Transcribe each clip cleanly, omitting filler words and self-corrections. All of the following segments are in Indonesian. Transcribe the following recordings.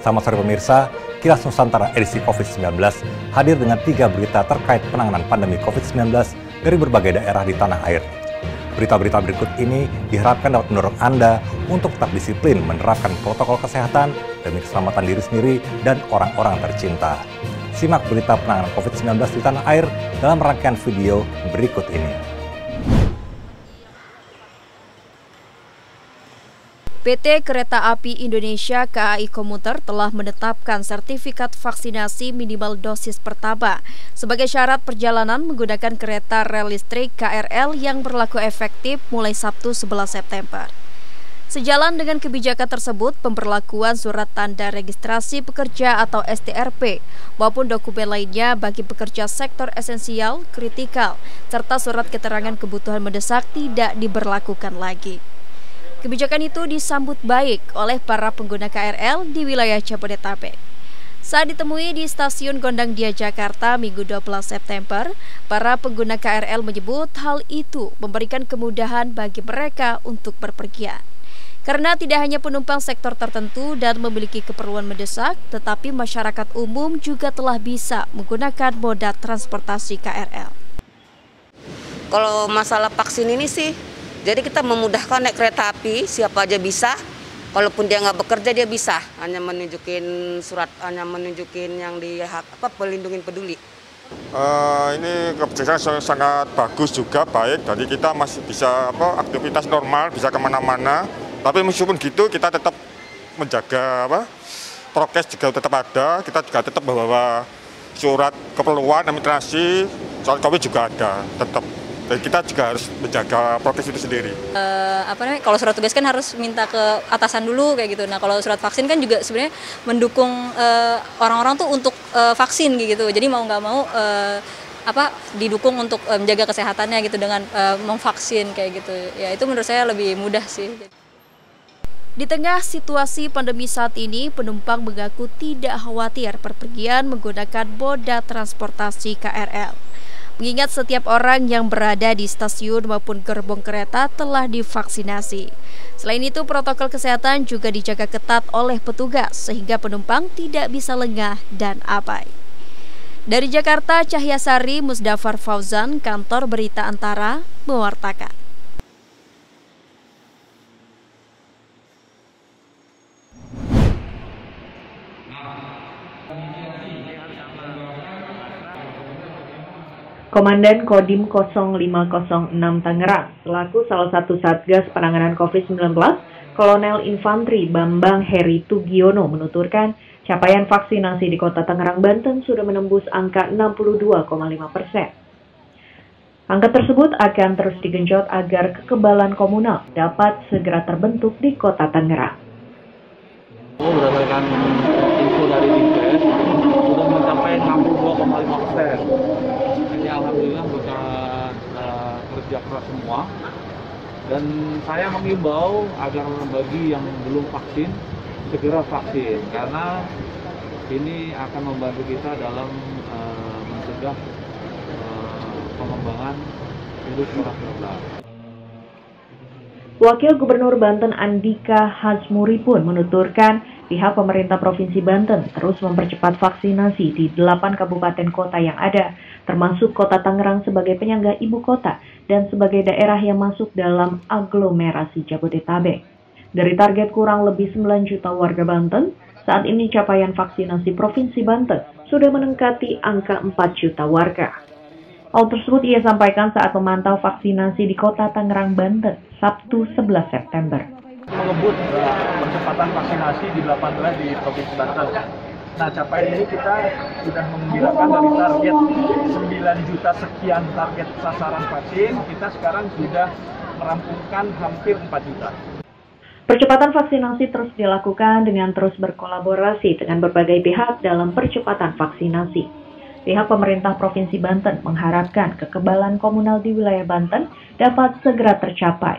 Selamat sore pemirsa, Kilas Nusantara edisi COVID-19 hadir dengan 3 berita terkait penanganan pandemi COVID-19 dari berbagai daerah di tanah air. Berita-berita berikut ini diharapkan dapat mendorong Anda untuk tetap disiplin menerapkan protokol kesehatan demi keselamatan diri sendiri dan orang-orang tercinta. Simak berita penanganan COVID-19 di tanah air dalam rangkaian video berikut ini. PT Kereta Api Indonesia KAI Komuter telah menetapkan sertifikat vaksinasi minimal dosis pertama sebagai syarat perjalanan menggunakan kereta rel listrik KRL yang berlaku efektif mulai Sabtu 11 September. Sejalan dengan kebijakan tersebut, pemberlakuan surat tanda registrasi pekerja atau STRP maupun dokumen lainnya bagi pekerja sektor esensial, kritikal, serta surat keterangan kebutuhan mendesak tidak diberlakukan lagi. Kebijakan itu disambut baik oleh para pengguna KRL di wilayah Jabodetabek. Saat ditemui di stasiun Gondangdia Jakarta Minggu 12 September, para pengguna KRL menyebut hal itu memberikan kemudahan bagi mereka untuk berpergian. Karena tidak hanya penumpang sektor tertentu dan memiliki keperluan mendesak, tetapi masyarakat umum juga telah bisa menggunakan moda transportasi KRL. Kalau masalah vaksin ini sih, jadi kita memudahkan naik kereta api, siapa aja bisa. Kalaupun dia nggak bekerja dia bisa, hanya menunjukin surat, hanya menunjukin yang di pelindungin peduli. Ini kebijakan sangat bagus juga, baik. Jadi kita masih bisa aktivitas normal, bisa kemana-mana. Tapi meskipun gitu kita tetap menjaga prokes juga tetap ada. Kita juga tetap bawa surat keperluan, administrasi, soal COVID juga ada, tetap. Dan kita juga harus menjaga prokes itu sendiri. Kalau surat tugas kan harus minta ke atasan dulu kayak gitu. Nah kalau surat vaksin kan juga sebenarnya mendukung orang-orang tuh untuk vaksin gitu. Jadi mau nggak mau didukung untuk menjaga kesehatannya gitu dengan memvaksin kayak gitu. Ya itu menurut saya lebih mudah sih. Di tengah situasi pandemi saat ini, penumpang mengaku tidak khawatir perpergian menggunakan moda transportasi KRL. Mengingat setiap orang yang berada di stasiun maupun gerbong kereta telah divaksinasi. Selain itu, protokol kesehatan juga dijaga ketat oleh petugas sehingga penumpang tidak bisa lengah dan abai. Dari Jakarta, Cahyasari Musdafar Fauzan, Kantor Berita Antara, mewartakan. Komandan Kodim 0506 Tangerang, selaku salah satu Satgas Penanganan COVID-19, Kolonel Infantri Bambang Heri Tugiono menuturkan capaian vaksinasi di Kota Tangerang, Banten sudah menembus angka 62,5%. Angka tersebut akan terus digenjot agar kekebalan komunal dapat segera terbentuk di Kota Tangerang. Berdasarkan info dari Dinkes, sudah mencapai 62,5%. Jadi alhamdulillah berkat kerja keras semua. Dan saya mengimbau agar bagi yang belum vaksin, segera vaksin. Karena ini akan membantu kita dalam mencegah pengembangan virus corona. Wakil Gubernur Banten Andika Hazmuri pun menuturkan pihak pemerintah Provinsi Banten terus mempercepat vaksinasi di 8 kabupaten kota yang ada, termasuk Kota Tangerang sebagai penyangga ibu kota dan sebagai daerah yang masuk dalam aglomerasi Jabodetabek. Dari target kurang lebih 9 juta warga Banten, saat ini capaian vaksinasi Provinsi Banten sudah meningkati angka 4 juta warga. Hal tersebut ia sampaikan saat memantau vaksinasi di Kota Tangerang, Banten, Sabtu 11 September. Mengebut percepatan vaksinasi di 8 wilayah di Provinsi Banten. Nah, capaian ini kita sudah menggembirakan dari target 9 juta sekian target sasaran vaksin, kita sekarang sudah merampungkan hampir 4 juta. Percepatan vaksinasi terus dilakukan dengan terus berkolaborasi dengan berbagai pihak dalam percepatan vaksinasi. Pihak pemerintah Provinsi Banten mengharapkan kekebalan komunal di wilayah Banten dapat segera tercapai.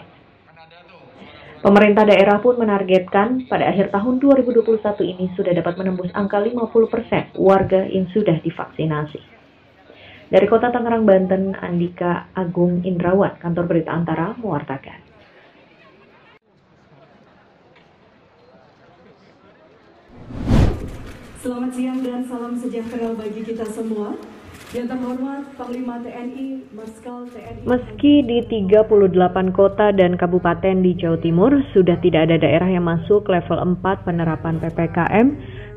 Pemerintah daerah pun menargetkan pada akhir tahun 2021 ini sudah dapat menembus angka 50% warga yang sudah divaksinasi. Dari Kota Tangerang, Banten, Andika Agung Indrawan, Kantor Berita Antara, mewartakan. Selamat siang dan salam sejahtera bagi kita semua. Yang terhormat Panglima TNI, Marskal TNI. Meski di 38 kota dan kabupaten di Jawa Timur sudah tidak ada daerah yang masuk level 4 penerapan PPKM,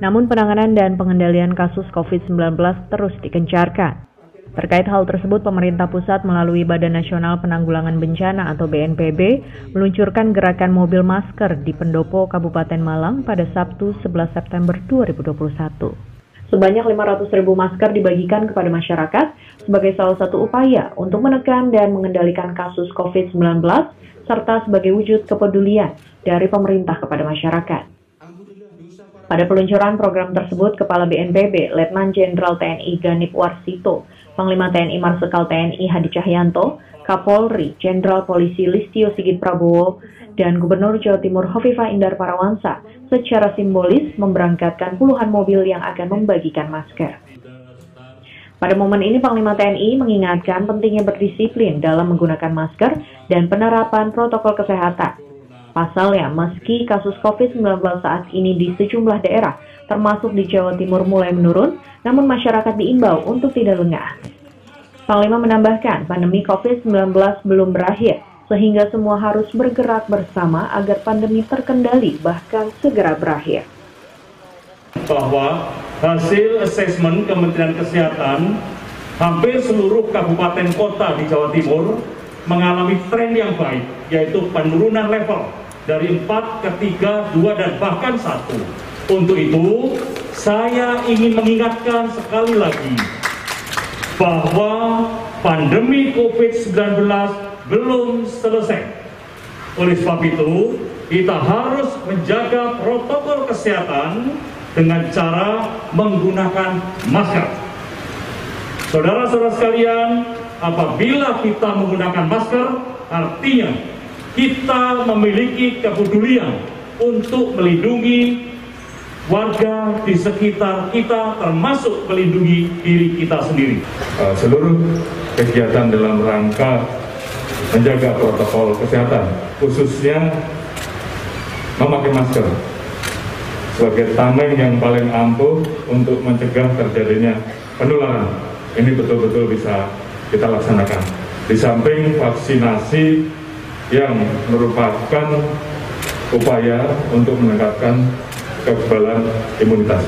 namun penanganan dan pengendalian kasus COVID-19 terus digencarkan. Terkait hal tersebut, pemerintah pusat melalui Badan Nasional Penanggulangan Bencana atau BNPB meluncurkan gerakan mobil masker di Pendopo, Kabupaten Malang pada Sabtu 11 September 2021. Sebanyak 500.000 masker dibagikan kepada masyarakat sebagai salah satu upaya untuk menekan dan mengendalikan kasus COVID-19 serta sebagai wujud kepedulian dari pemerintah kepada masyarakat. Pada peluncuran program tersebut, Kepala BNPB, Letnan Jenderal TNI Ganip Warsito, Panglima TNI Marsikal TNI Hadi Cahyanto, Kapolri Jenderal Polisi Listio Sigit Prabowo, dan Gubernur Jawa Timur Hovifah Indar Parawansa secara simbolis memberangkatkan puluhan mobil yang akan membagikan masker. Pada momen ini, Panglima TNI mengingatkan pentingnya berdisiplin dalam menggunakan masker dan penerapan protokol kesehatan. Pasalnya, meski kasus COVID-19 saat ini di sejumlah daerah, termasuk di Jawa Timur mulai menurun, namun masyarakat diimbau untuk tidak lengah. Panglima menambahkan, pandemi COVID-19 belum berakhir, sehingga semua harus bergerak bersama agar pandemi terkendali, bahkan segera berakhir. Bahwa hasil asesmen Kementerian Kesehatan, hampir seluruh kabupaten kota di Jawa Timur mengalami tren yang baik, yaitu penurunan level dari 4 ke 3, 2, dan bahkan 1. Untuk itu, saya ingin mengingatkan sekali lagi bahwa pandemi COVID-19 belum selesai. Oleh sebab itu, kita harus menjaga protokol kesehatan dengan cara menggunakan masker. Saudara-saudara sekalian, apabila kita menggunakan masker, artinya kita memiliki kepedulian untuk melindungi warga di sekitar kita, termasuk melindungi diri kita sendiri. Seluruh kegiatan dalam rangka menjaga protokol kesehatan, khususnya memakai masker sebagai tameng yang paling ampuh untuk mencegah terjadinya penularan. Ini betul-betul bisa kita laksanakan. Di samping vaksinasi yang merupakan upaya untuk meningkatkan kekebalan imunitas.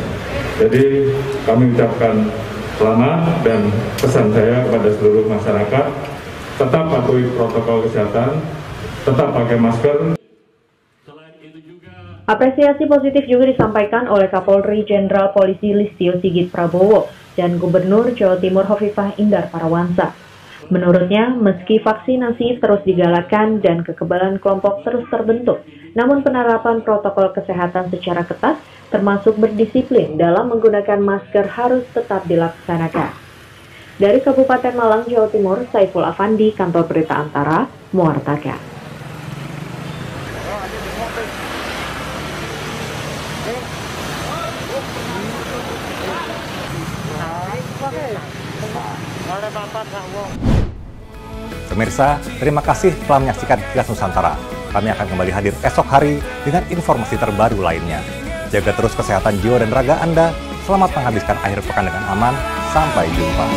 Jadi kami ucapkan selamat, dan pesan saya kepada seluruh masyarakat, tetap patuhi protokol kesehatan, tetap pakai masker. Apresiasi positif juga disampaikan oleh Kapolri Jenderal Polisi Listio Sigit Prabowo dan Gubernur Jawa Timur Hovifah Indar Parawansa. Menurutnya, meski vaksinasi terus digalakkan dan kekebalan kelompok terus terbentuk, namun penerapan protokol kesehatan secara ketat, termasuk berdisiplin dalam menggunakan masker, harus tetap dilaksanakan. Dari Kabupaten Malang, Jawa Timur, Saiful Afandi, Kantor Berita Antara, mewartakan. Pemirsa, terima kasih telah menyaksikan Kilas Nusantara. Kami akan kembali hadir esok hari dengan informasi terbaru lainnya. Jaga terus kesehatan jiwa dan raga Anda. Selamat menghabiskan akhir pekan dengan aman. Sampai jumpa.